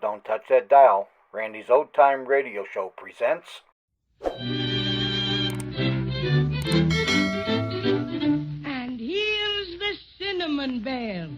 Don't touch that dial. Randy's Old Time Radio Show presents... And here's the Cinnamon Bear.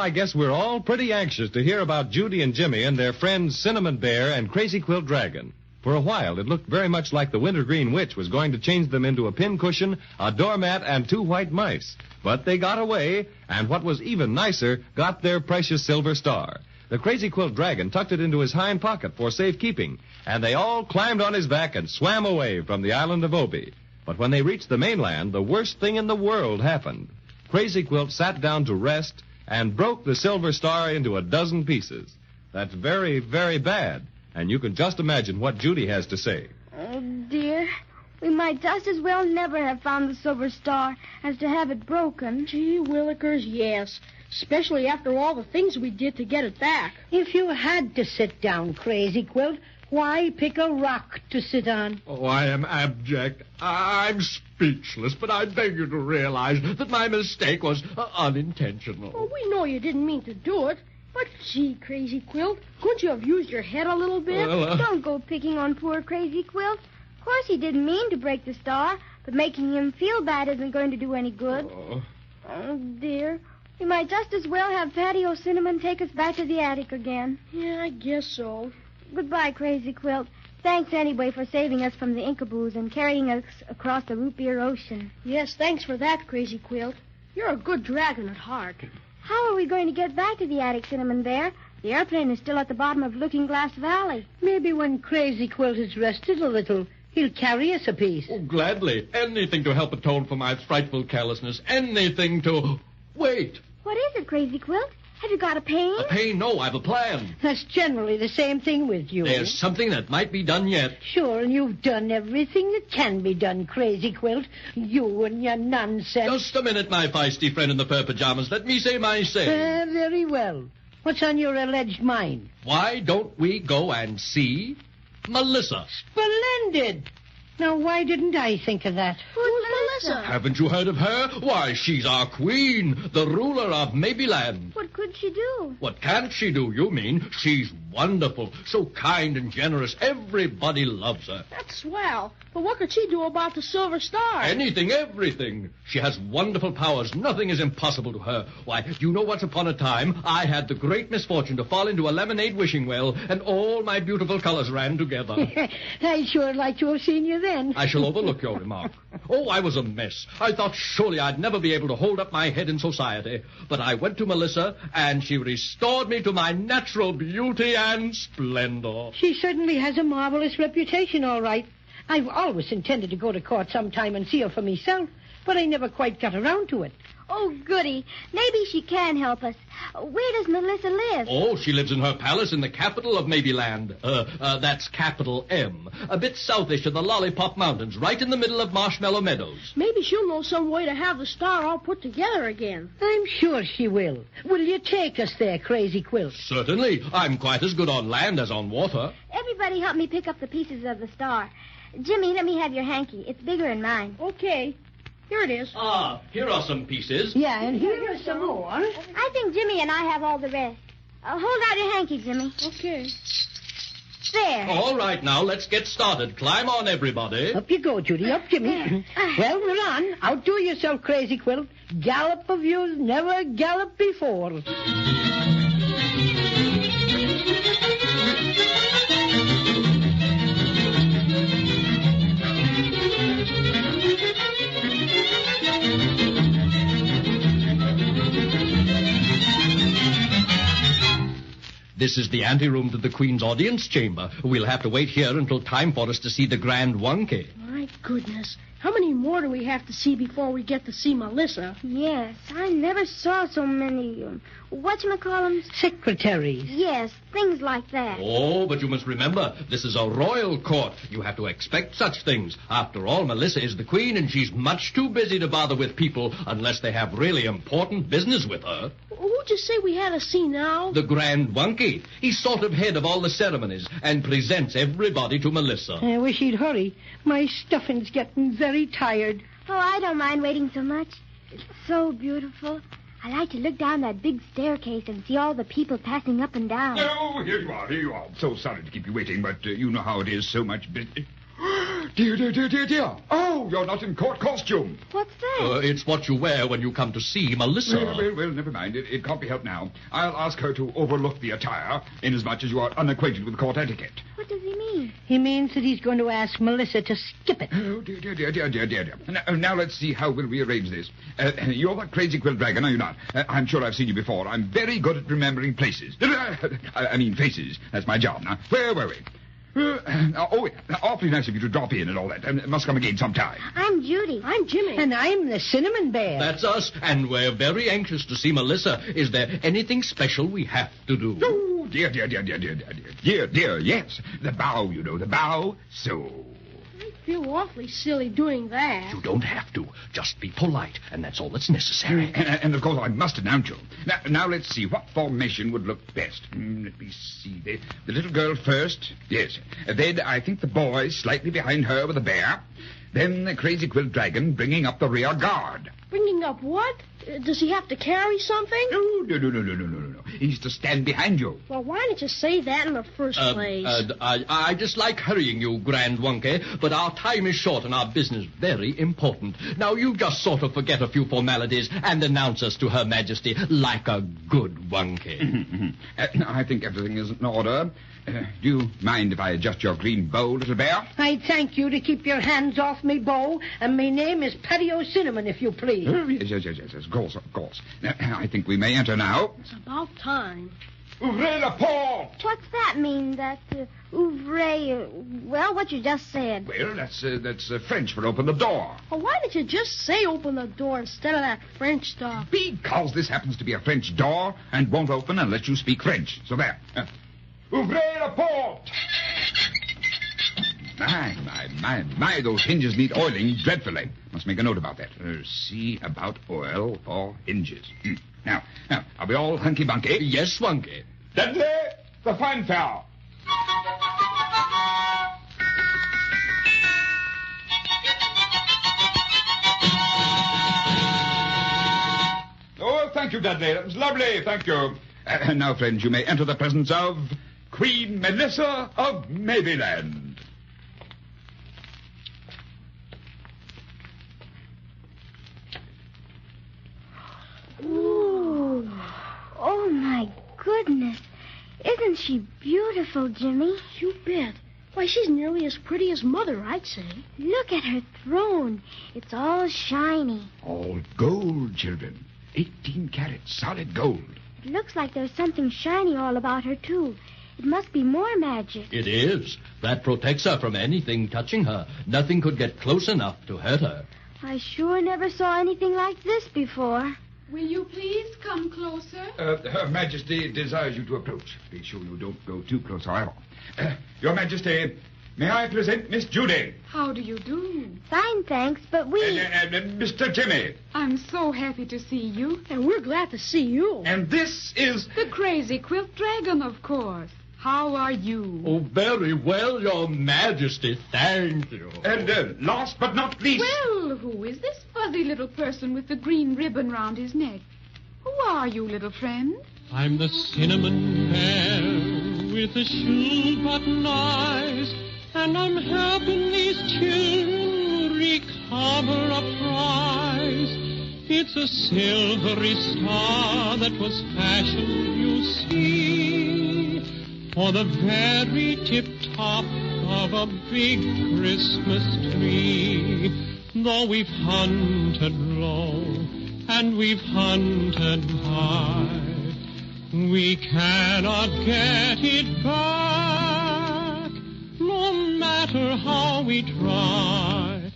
I guess we're all pretty anxious to hear about Judy and Jimmy and their friends Cinnamon Bear and Crazy Quilt Dragon. For a while, it looked very much like the Wintergreen Witch was going to change them into a pincushion, a doormat, and 2 white mice. But they got away, and what was even nicer, got their precious silver star. The Crazy Quilt Dragon tucked it into his hind pocket for safekeeping, and they all climbed on his back and swam away from the island of Obi. But when they reached the mainland, the worst thing in the world happened. Crazy Quilt sat down to rest and broke the silver star into a dozen pieces. That's very, very bad. And you can just imagine what Judy has to say. Oh, dear. We might just as well never have found the silver star as to have it broken. Gee willikers, yes. Especially after all the things we did to get it back. If you had to sit down, Crazy Quilt, why pick a rock to sit on? Oh, I am abject. I'm speechless, but I beg you to realize that my mistake was unintentional. Oh, we know you didn't mean to do it. But, gee, Crazy Quilt, couldn't you have used your head a little bit? Don't go picking on poor Crazy Quilt. Of course he didn't mean to break the star, but making him feel bad isn't going to do any good. Oh, dear. We might just as well have Patty O'Cinnamon take us back to the attic again. Yeah, I guess so. Goodbye, Crazy Quilt. Thanks anyway for saving us from the Inkaboos and carrying us across the root beer ocean. Yes, thanks for that, Crazy Quilt. You're a good dragon at heart. How are we going to get back to the attic, Cinnamon Bear? The airplane is still at the bottom of Looking Glass Valley. Maybe when Crazy Quilt has rested a little, he'll carry us a piece. Oh, gladly. Anything to help atone for my frightful carelessness. Anything to... Wait. What is it, Crazy Quilt? Have you got a pain? A pain? No, I've a plan. That's generally the same thing with you. There's something that might be done yet. Sure, and you've done everything that can be done, Crazy Quilt. You and your nonsense. Just a minute, my feisty friend in the fur pajamas. Let me say my say. Very well. What's on your alleged mind? Why don't we go and see Melissa? Splendid. Now, why didn't I think of that? Who's Melissa? Haven't you heard of her? Why, she's our queen, the ruler of Maybeland. What could she do? What can't she do, you mean? She's wonderful, so kind and generous. Everybody loves her. That's swell. But what could she do about the silver star? Anything, everything. She has wonderful powers. Nothing is impossible to her. Why, you know once upon a time, I had the great misfortune to fall into a lemonade wishing well, and all my beautiful colors ran together. I'd sure like to have seen you then. I shall overlook your remark. Oh, I was a mess. I thought surely I'd never be able to hold up my head in society. But I went to Melissa, and she restored me to my natural beauty and splendor. She certainly has a marvelous reputation, all right. I've always intended to go to court sometime and see her for myself, but I never quite got around to it. Oh, goody. Maybe she can help us. Where does Melissa live? Oh, she lives in her palace in the capital of Maybeland. That's capital M. A bit southish of the Lollipop Mountains, right in the middle of Marshmallow Meadows. Maybe she'll know some way to have the star all put together again. I'm sure she will. Will you take us there, Crazy Quilt? Certainly. I'm quite as good on land as on water. Everybody help me pick up the pieces of the star. Jimmy, let me have your hanky. It's bigger than mine. Okay. Here it is. Ah, here are some pieces. Yeah, and here are some more. I think Jimmy and I have all the rest. Hold out your hanky, Jimmy. Okay. There. All right, now, let's get started. Climb on, everybody. Up you go, Judy. Up, Jimmy. Well, run on. Outdo yourself, Crazy Quilt. Gallop of you's never galloped before. This is the anteroom to the Queen's audience chamber. We'll have to wait here until time for us to see the Grand Wonky. My goodness. How many more do we have to see before we get to see Melissa? Yes, I never saw so many, whatchamacallums? Secretaries. Yes, things like that. Oh, but you must remember, this is a royal court. You have to expect such things. After all, Melissa is the queen, and she's much too busy to bother with people unless they have really important business with her. Who'd you say we had to see now? The Grand Monkey. He's sort of head of all the ceremonies and presents everybody to Melissa. I wish he'd hurry. My stuffing's getting very tired. Oh, I don't mind waiting so much. It's so beautiful. I like to look down that big staircase and see all the people passing up and down. Oh, here you are. So sorry to keep you waiting, but you know how it is, so much business. Dear. Oh, you're not in court costume. What's that? It's what you wear when you come to see Melissa. Well, never mind. It can't be helped now. I'll ask her to overlook the attire, inasmuch as you are unacquainted with court etiquette. What does he mean? He means that he's going to ask Melissa to skip it. Oh, dear. Now let's see how we'll rearrange this. You're the Crazy Quilt Dragon, are you not? I'm sure I've seen you before. I'm very good at remembering places. I mean faces. That's my job. Now, where were we? Awfully nice of you to drop in and all that. Must come again sometime. I'm Judy. I'm Jimmy. And I'm the Cinnamon Bear. That's us, and we're very anxious to see Melissa. Is there anything special we have to do? Oh, dear, yes. The bow, you know, the bow. So... I feel awfully silly doing that. You don't have to. Just be polite, and that's all that's necessary. And of course, I must announce you. Now let's see. What formation would look best? Let me see. The little girl first. Yes. Then I think the boy slightly behind her with the bear. Then the Crazy Quilt Dragon bringing up the rear guard. Bringing up what? Does he have to carry something? No. He's to stand behind you. Well, why didn't you say that in the first place? I dislike hurrying you, Grand Monkey, but our time is short and our business very important. Now, you just sort of forget a few formalities and announce us to Her Majesty like a good monkey. I think everything is in order. Do you mind if I adjust your green bow, little bear? I thank you to keep your hands off me bow, and my name is Patio Cinnamon, if you please. Yes, of course. Now, I think we may enter now. It's about time. Ouvrez la porte! What's that mean, that ouvre, well, what you just said? Well, that's French for open the door. Well, why didn't you just say open the door instead of that French stuff? Because this happens to be a French door and won't open unless you speak French. So there. Ouvrez la porte! My, those hinges need oiling dreadfully. Must make a note about that. See about oil for hinges. Now, are we all hunky-bunky? Yes, Monkey. Dudley, the fanfare. Oh, thank you, Dudley. That was lovely. Thank you. Now, friends, you may enter the presence of Queen Melissa of Maryland. Ooh. Oh, my goodness. Isn't she beautiful, Jimmy? You bet. Why, she's nearly as pretty as Mother, I'd say. Look at her throne. It's all shiny. All gold, children. 18 carats, solid gold. It looks like there's something shiny all about her, too. It must be more magic. It is. That protects her from anything touching her. Nothing could get close enough to hurt her. I sure never saw anything like this before. Will you please come closer? Her Majesty desires you to approach. Be sure you don't go too close, however. Your Majesty, may I present Miss Judy? How do you do? Fine, thanks, but we... Mr. Jimmy. I'm so happy to see you. And we're glad to see you. And this is... The Crazy Quilt Dragon, of course. How are you? Oh, very well, Your Majesty. Thank you. And last but not least... Well, who is this fuzzy little person with the green ribbon round his neck? Who are you, little friend? I'm the Cinnamon Bear with the shoe-button eyes, and I'm helping these children recover a prize. It's a silvery star that was fashioned, you see, for the very tip-top of a big Christmas tree. Though we've hunted low and we've hunted high, we cannot get it back, no matter how we try.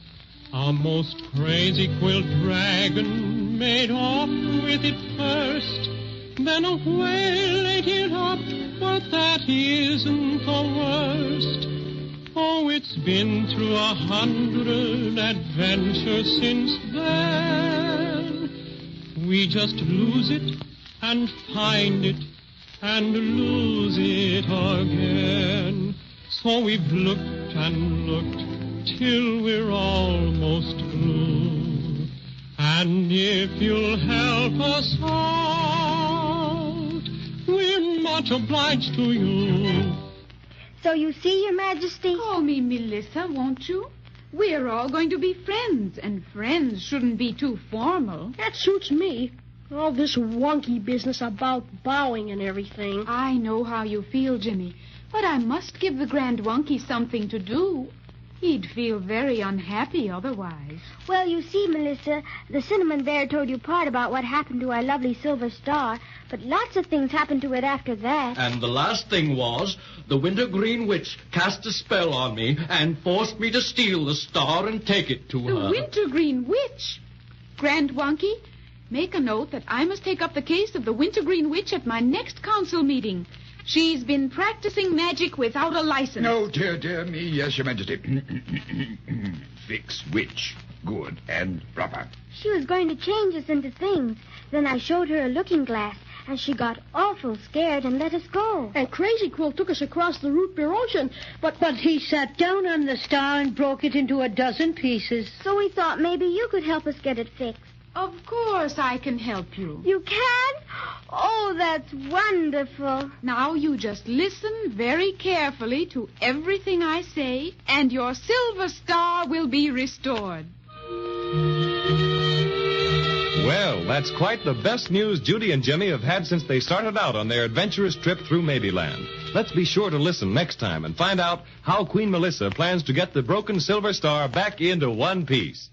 A most crazy quilt dragon made off with it first. Then a whale ate it up, but that isn't the worst. Oh, it's been through 100 adventures since then. We just lose it and find it and lose it again. So we've looked and looked till we're almost blue. And if you'll help us out, we're much obliged to you. So you see, Your Majesty? Call me Melissa, won't you? We're all going to be friends, and friends shouldn't be too formal. That suits me. All this wonky business about bowing and everything. I know how you feel, Jimmy, but I must give the Grand Wonky something to do. He'd feel very unhappy otherwise. Well, you see, Melissa, the Cinnamon Bear told you part about what happened to our lovely Silver Star, but lots of things happened to it after that. And the last thing was, the Wintergreen Witch cast a spell on me and forced me to steal the star and take it to her. The Wintergreen Witch? Grand Wonky, make a note that I must take up the case of the Wintergreen Witch at my next council meeting. She's been practicing magic without a license. No, dear me, yes, Your Majesty. Fix witch. Good and proper. She was going to change us into things. Then I showed her a looking glass, and she got awful scared and let us go. And Crazy Quilt took us across the root beer ocean. But he sat down on the star and broke it into a dozen pieces. So we thought maybe you could help us get it fixed. Of course I can help you. You can? Oh, that's wonderful. Now you just listen very carefully to everything I say, and your Silver Star will be restored. Well, that's quite the best news Judy and Jimmy have had since they started out on their adventurous trip through Maybeland. Let's be sure to listen next time and find out how Queen Melissa plans to get the broken Silver Star back into one piece.